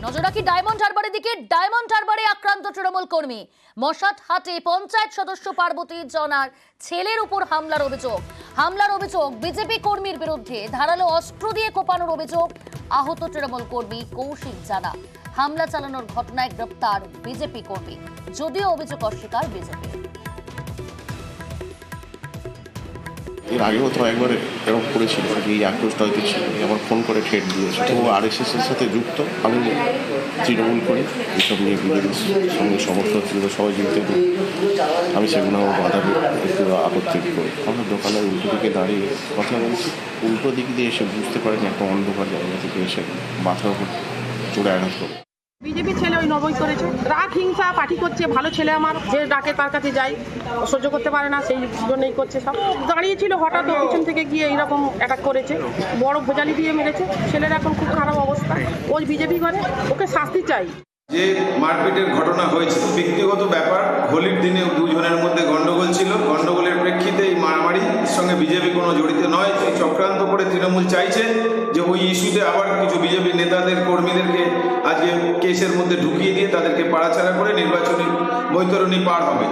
নজর রাখি ডায়মন্ড হারবারের দিকে। ডায়মন্ড হারবারে আক্রান্ত তৃণমূল কর্মী। মশাট হাটে পঞ্চায়েত সদস্য পার্বতী জনার ছেলের উপর হামলার অভিযোগ বিজেপি কর্মীর বিরুদ্ধে। ধারালো অস্ত্র দিয়ে কোপানোর অভিযোগ। আহত তৃণমূল কর্মী কৌশিক জানা। হামলা চালানোর ঘটনায় গ্রেপ্তার বিজেপি কর্মী, যদিও অভিযোগ অস্বীকার বিজেপি। এর আগেও তো একবার এরকম করেছিল, এই আক্রোশটা হয়তো ছিল, আমার ফোন করে ঠেট দিয়েছে। ও RSS এর সাথে যুক্ত, আমি তৃণমূল করি, এইসব নিয়ে বিজেপির সঙ্গে সমর্থক ছিল, সবাই জিততে দিই, আমি সেগুলো বাধা একটু আপত্তি করি। আমরা দোকানের উল্টো দিকে দাঁড়িয়ে কথা বলছি, উল্টো দিক দিয়ে এসে বুঝতে পারিনি একটা অন্ধকার জায়গা থেকে এসে মাথার উপর চড়ে আঘাত করে। বিজেপি ছেলে ওই নবই করেছে, রাগ হিংসা পার্টি করছে। ভালো ছেলে আমার, যে ডাকে তার কাছে যাই, সহ্য করতে পারে না, সেই জন্যই করছে। সব দাঁড়িয়েছিল, হঠাৎ পিছন থেকে গিয়ে এইরকম অ্যাটাক করেছে, বড় ভোজালি দিয়ে মেরেছে। ছেলের এখন খুব খারাপ অবস্থা, ওই বিজেপি করে, ওকে শাস্তি চাই। যে মারপিটের ঘটনা হয়েছে ব্যক্তিগত ব্যাপার, হোলির দিনে দুজনের মধ্যে গন্ডগোল ছিল। গন্ডগোলের প্রেক্ষিতে এই মারামারির সঙ্গে বিজেপি কোনো জড়িত নয়। এই চক্রান্ত করে তৃণমূল চাইছে যে ওই ইস্যুতে আবার কিছু বিজেপি নেতাদের কর্মীদেরকে আজকে কেসের মধ্যে ঢুকিয়ে দিয়ে তাদেরকে পাড়াছাড়া করে নির্বাচনী বৈতরণী পার হবে।